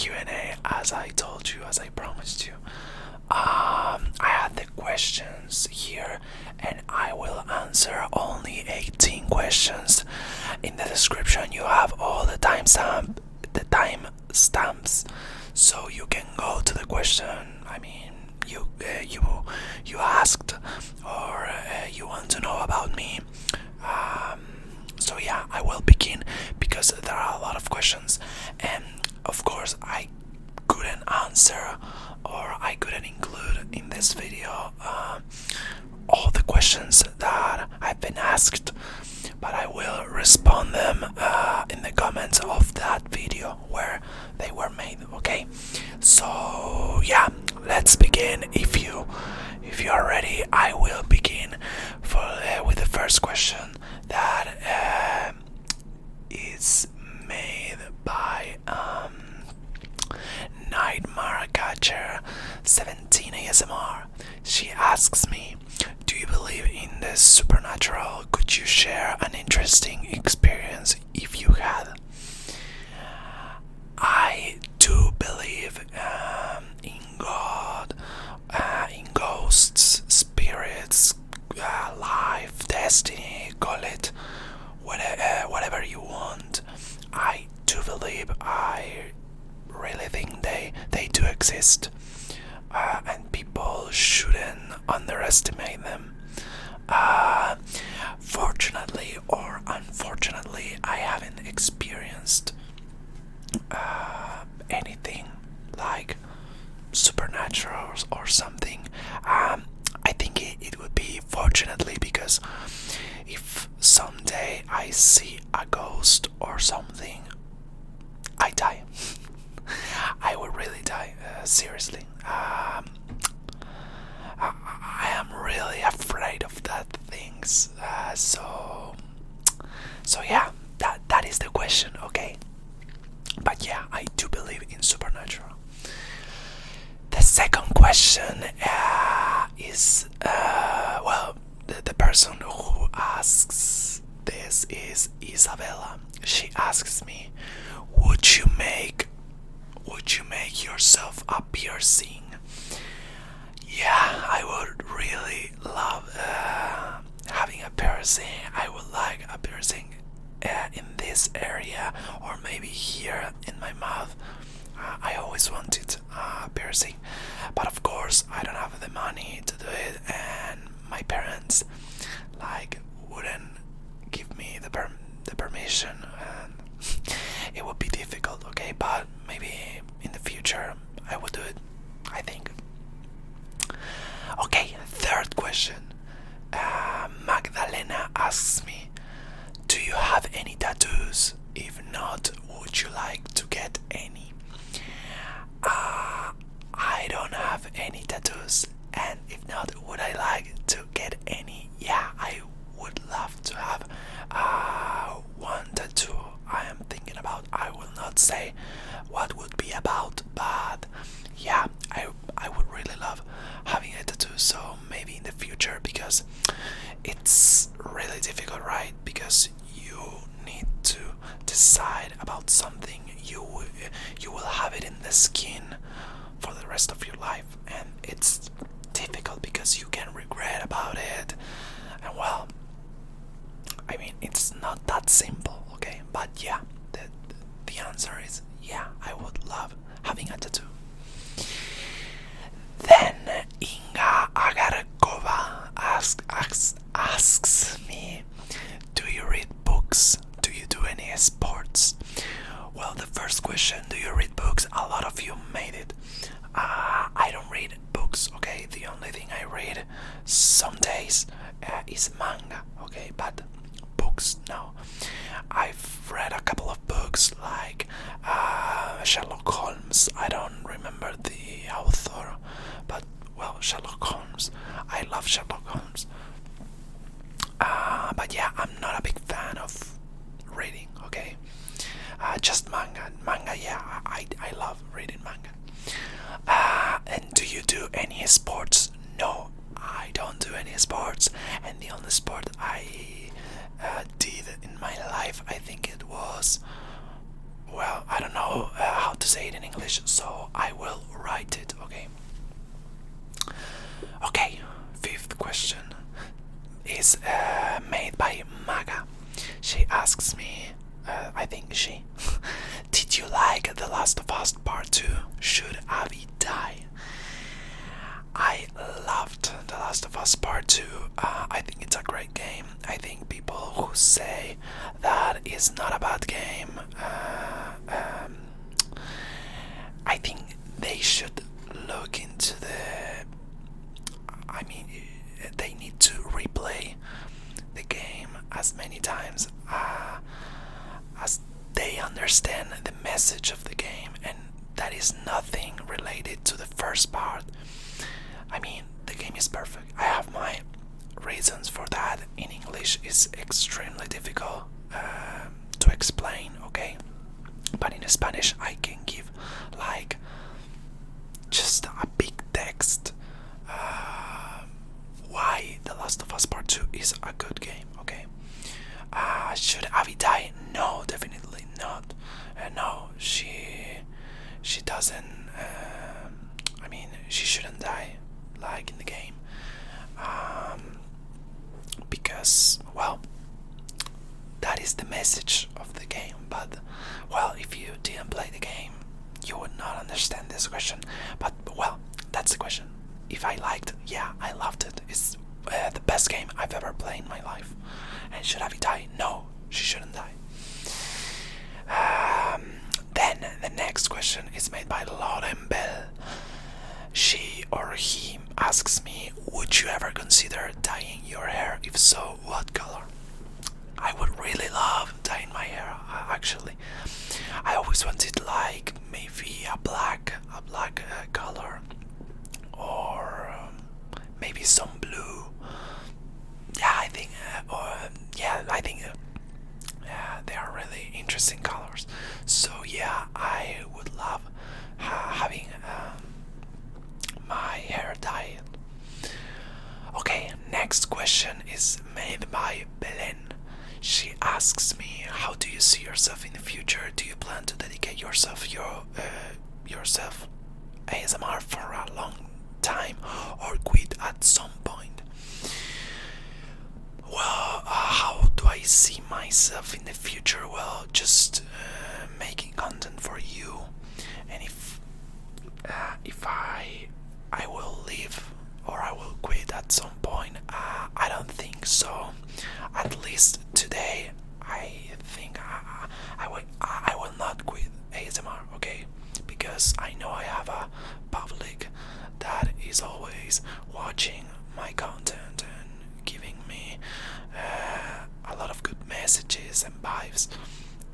Q&A, as I told you, as I promised you. I had the questions here, and I will answer only 18 questions. In the description, you have all the timestamps, so you can go to the question. I mean, you asked, or you want to know about me. So yeah, I will begin because there are a lot of questions, and of course I couldn't answer or I couldn't include in this video all the questions that I've been asked, but I will respond them in the comments of that video where they were made. Okay, so yeah, let's begin. If you are ready, I will begin with the first question that is made by Nightmare Catcher 17 ASMR. She asks me, do you believe in the supernatural? Could you share an interesting experience if you had? I do believe in God, in ghosts, spirits, life, destiny, call it whatever you want. I do believe, I really think they do exist, and people shouldn't underestimate them. Fortunately or unfortunately, I haven't experienced anything like supernatural or something. I think it would be fortunately, because if someday I see a ghost or something, I die. I would really die, seriously. I am really afraid of that things. So yeah, that is the question, okay? But yeah, I do believe in supernatural. The second question is, the person who asks this is Isabella. She asks me, would you make yourself a piercing? Yeah, I would really love having a piercing. I would like a piercing in this area, or maybe here in my mouth. I always wanted a piercing, but of course I don't have the money to do it, and my parents wouldn't give me the permission, and it would be difficult. Okay, but maybe in the future I would do it, I think. Okay, third question. Magdalena asks me, do you have any tattoos? If not, would you like to get any? I don't have any tattoos, and if not, would I like to get any? Yeah, I would love to have one tattoo I am thinking about. I will not say what would be about, but yeah, I would really love having a tattoo, so maybe in the future, because it's really difficult, right? Because you need to decide about something. You will have it in the skin for the rest of your life, and it's difficult because you can regret about it, and well, I mean, it's not that simple, okay? But yeah, the answer is yeah, I would love having a tattoo. Then Inga Agarkova asks me, do you read books? Do you do any sports? Well, the first question, do you read books? A lot of you made it. I don't read books, okay? The only thing I read some days is manga, okay? But books, no. I've read a couple of books like Sherlock Holmes. I don't remember the author, but well, Sherlock Holmes. I love Sherlock Holmes. But yeah, I'm not a big fan of reading, okay? Just manga. Manga, yeah, I love reading manga. And do you do any sports? No, I don't do any sports. And the only sport I did in my life, I think it was, well, I don't know how to say it in English. English, so I will write it, okay? Okay, fifth question is made by Maga. She asks me, I think she, did you like The Last of Us Part 2? Should Abby die? I loved The Last of Us Part 2. I think it's a great game. I think people who say that is not a bad game, I think they should look into they need to replay the game as many times as they understand the message of the game, and that is nothing related to the first part. I mean, the game is perfect. I have my reasons for that. In English, it's extremely difficult to explain, okay? But in Spanish, I can give like just a big text why The Last of Us Part 2 is a good game, okay? Should Abby die? No, definitely not. No, she doesn't. She shouldn't die like in the game, because, well, that is the message of the game. But, well, if you didn't play the game, you would not understand this question. But, well, that's the question. If I liked, yeah, I loved it. It's the best game I've ever played in my life. And should Abby die? No, she shouldn't die. Then the next question is made by Lauren Bell. She or he asks me, would you ever consider dyeing your hair? If so, what color? I would really love dyeing my hair, actually. I always wanted like maybe a black color, or maybe some blue. Yeah, I think they are really interesting colors. So yeah, I would love having my hair dyed. Okay, next question is made by Belén. She asks me, how do you see yourself in the future? Do you plan to dedicate yourself ASMR for a long time, or quit at some point? Well, how do I see myself in the future? Well, just making content for you, and if I will leave or I will quit at some point, I don't think so. At least today, I think I will not quit ASMR, okay? Because I know I have a public that is always watching my content and giving me a lot of good messages and vibes,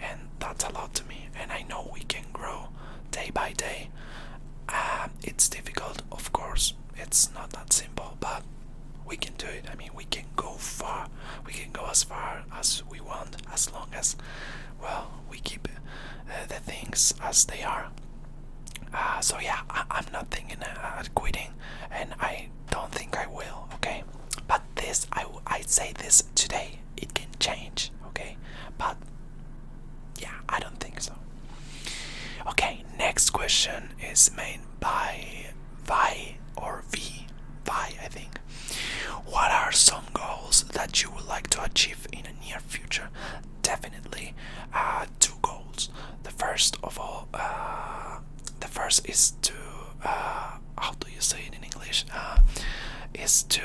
and that's a lot to me, and I know we can grow day by day. It's difficult, of course, it's not that simple, but we can do it. I mean, we can go far, we can go as far as we want, as long as, well, we keep the things as they are. So yeah, I'm not thinking at quitting, and I don't think I will, okay? But this, I say this today, it can change, okay? But yeah, I don't think so. Okay, next question is made by Vi, I think. What are some goals that you would like to achieve in the near future? Definitely 2 goals. The first is to, how do you say it in English? Is to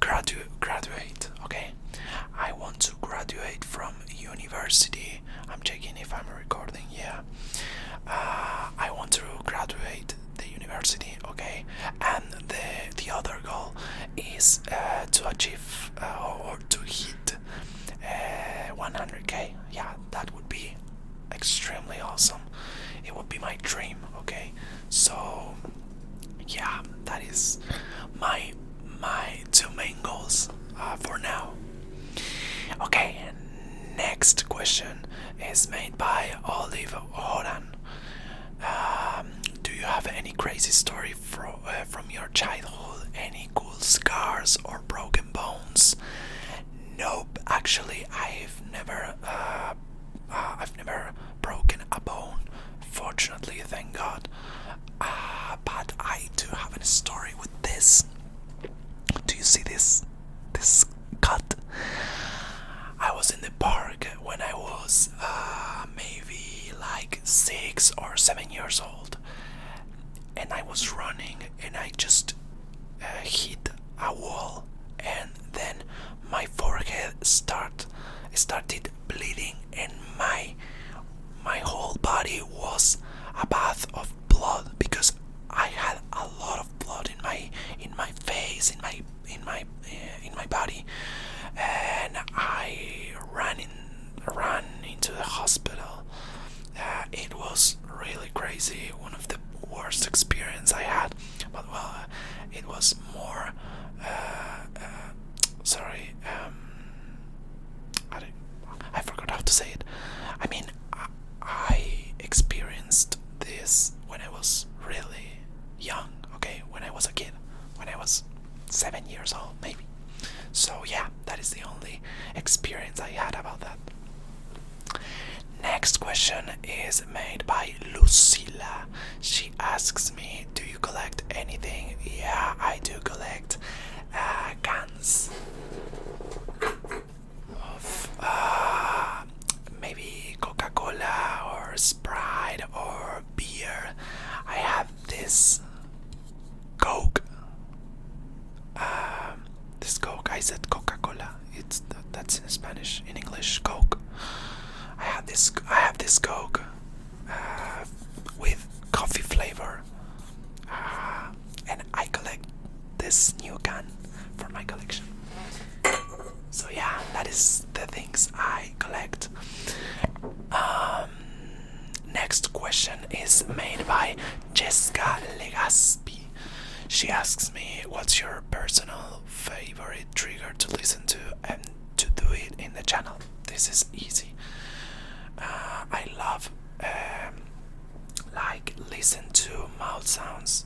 graduate, okay? I want to graduate from university. I'm checking if I'm recording, yeah. I want to graduate the university, okay? And the other goal is to achieve or to hit 100k. Yeah, that would be extremely awesome. It would be my dream, okay? So yeah, that is my 2 main goals for now. Okay, next question is made by Olive Horan. Do you have any crazy story from your childhood? Any cool scars or broken bones? Nope, actually, I've never broken a bone for fortunately, thank God. But I do have a story with this. Do you see this cut? I was in the park when I was maybe like 6 or 7 years old, and I was running, and I just hit a wall, and then my forehead started bleeding, and my whole body was a bath of blood because I had a lot of blood in my face, in my body, and I ran into the hospital. It was really crazy, one of the worst experience I had, but well, it was more sorry, I forgot how to say it. I mean, I experienced this when I was really young, okay, when I was a kid, when I was 7 years old maybe. So yeah, that is the only experience I had about that. Next question is made by Lucila. She asks me, do you collect anything? Yeah, I do collect cans of maybe Coca-Cola or Sprite or beer. I have this Coke. This Coke, I said Coca-Cola. That's in Spanish. In English, Coke. I have this Coke with coffee flavor, and I collect this new can for my collection. So yeah, that is the things I collect. Next question is made by Chesca Legaspi. She asks me, what's your personal favorite trigger to listen to and to do it in the channel? This is easy. I love like listen to mouth sounds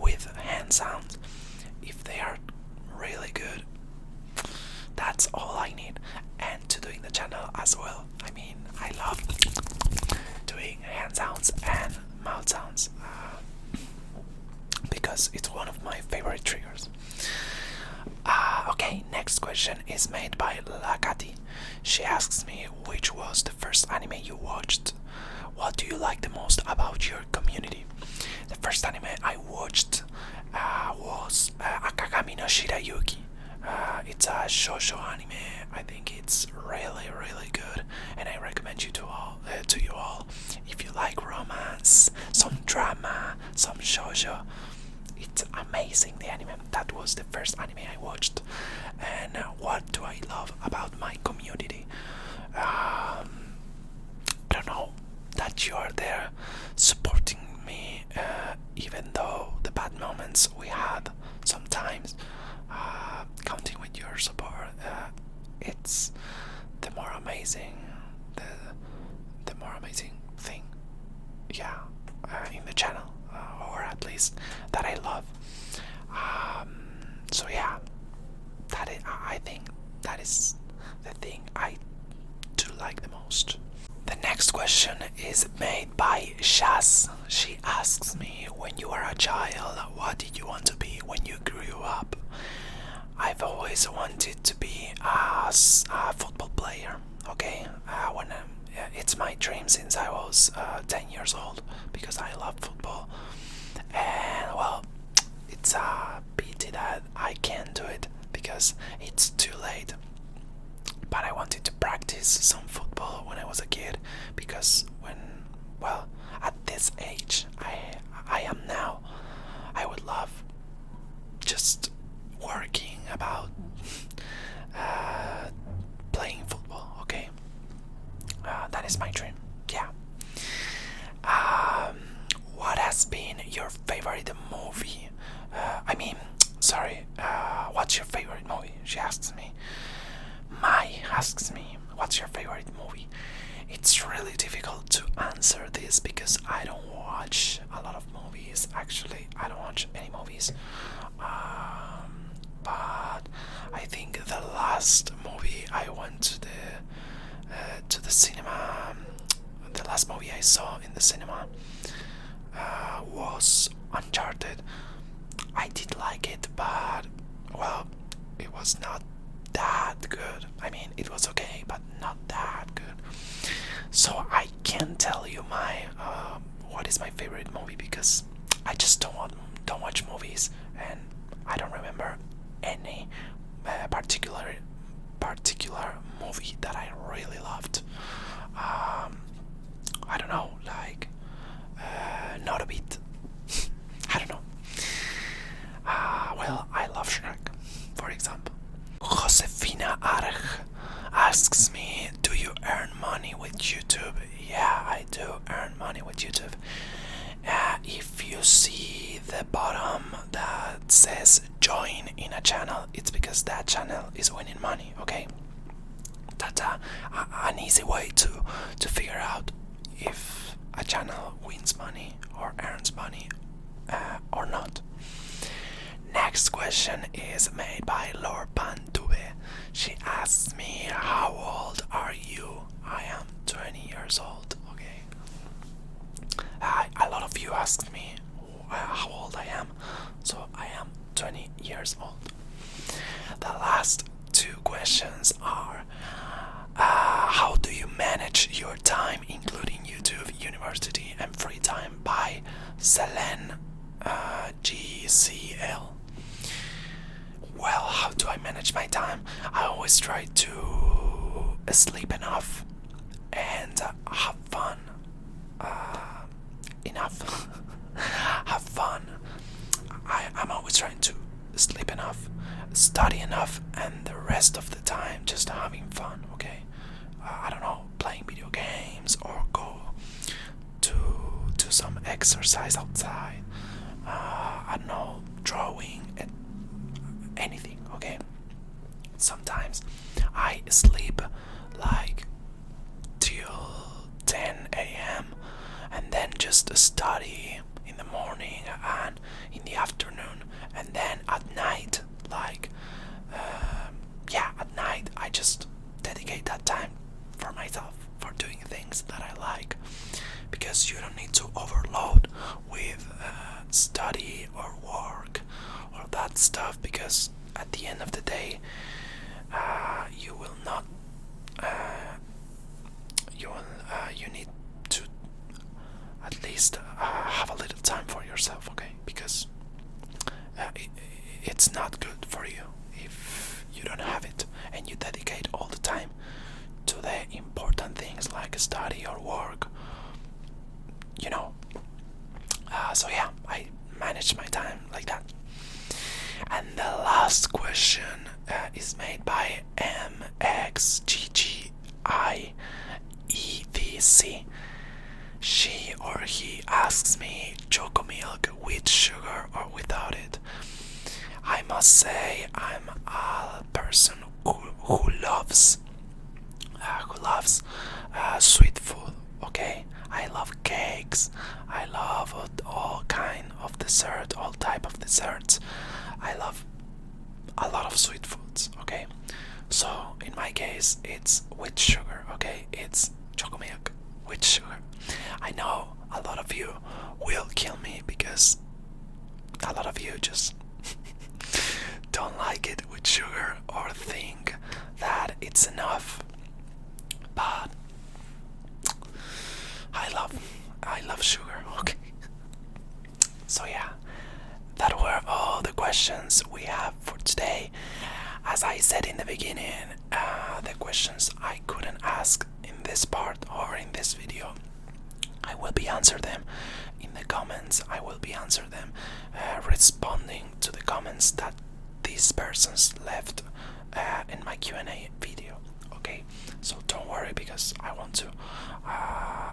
with hand sounds. If they are really good, that's all I need. And to doing the channel as well. I mean, I love doing hand sounds and mouth sounds because it's one of my favorite triggers. Okay, next question is made by Lacatti. She asks me, which was the first anime you watched? What do you like the most about your community? The first anime I watched was Akagami no Shirayuki. It's a shoujo anime. I think it's really, really good, and I recommend you to you all. If you like romance, some drama, some shoujo, it's amazing, the anime. That was the first anime I watched. And what do I love about my community? I don't know, that you are there supporting me, even though the bad moments we had sometimes. Counting with your support, it's the more amazing thing, yeah, in the channel, or at least that I love. So yeah, I think that is the thing I do like the most. The next question is made by Shaz. She asks me, when you were a child, what did you want to be when you grew up? I've always wanted to be a football player, okay? It's my dream since I was 10 years old, because I love football. And well, it's a pity that I can't do it because it's too late. But I wanted to practice some football when I was a kid, because at this age I am now, I would love just working about playing football, okay? That is my dream, yeah. What has been your favorite movie? What's your favorite movie? She asks me. Mai asks me, what's your favorite movie? It's really difficult to answer this because I don't watch a lot of movies. Actually, I don't watch any movies. But I think the last movie I went to the cinema, the last movie I saw in the cinema was Uncharted. I did like it, but well, it was not that good. I mean, it was okay, but not that good. So I can't tell you my what is my favorite movie, because I just don't watch movies, and I don't remember any particular movie that I really loved. I don't know, like not a bit. I don't know. Well, I love Shrek, for example. Josefinaarg asks me, do you earn money with YouTube? Yeah, I do earn money with YouTube. If you see the bottom that says join in a channel, it's because that channel is winning money, okay? That's an easy way to figure out if a channel wins money or earns money or not. Next question is made by lorpantube. She asks me, how old are you? I am 20 years old, okay? A lot of you asked me how old I am, so I am 20 years old. The last two questions are, how do you manage your time, including YouTube, university, and free time, by selenegzl? Well, how do I manage my time? I always try to sleep enough and have fun. Enough. Have fun. I'm always trying to sleep enough, study enough, and the rest of the time just having fun, okay? I don't know, playing video games or go to do some exercise outside. I don't know, drawing and anything, okay? Sometimes I sleep like till 10 a.m. and then just study in the morning and in the afternoon, and then at night, like at night I just dedicate that time for myself, for doing things that I like, because you don't need to overload with study or work or that stuff, because at the end of the day you will not you need to at least have a little time for yourself, okay? Because it's not good for you if you don't have it and you dedicate all the time to the important things like study or work, you know. So yeah, I manage my time like that. And the last question is made by mxggiedz. She or he asks me, Chocomilk with sugar or without it? I must say I'm a person who loves sweet food, okay? I love cakes, I love all kind of dessert, all type of desserts. I love a lot of sweet foods, okay? So in my case, it's with sugar, okay? It's Chocomilk with sugar. I know a lot of you will kill me because a lot of you just don't like it with sugar or think that it's enough. But I love sugar, okay? So yeah, that were all the questions we have for today. As I said in the beginning, the questions I couldn't ask in this part or in this video, I will be answer them in the comments. I will be answer them responding to the comments that these persons left in my Q&A video, okay? So don't worry, because I want to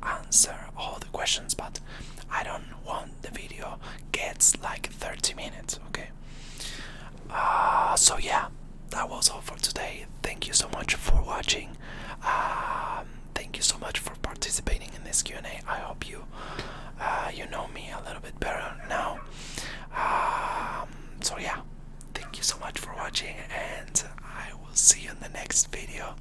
answer all the questions, but I don't want the video gets like 30 minutes, okay? So yeah, that was all for today. Thank you so much for watching. Thank you so much for participating in this Q&A. I hope you know me a little bit better now. So yeah, thank you so much for watching, and I will see you in the next video.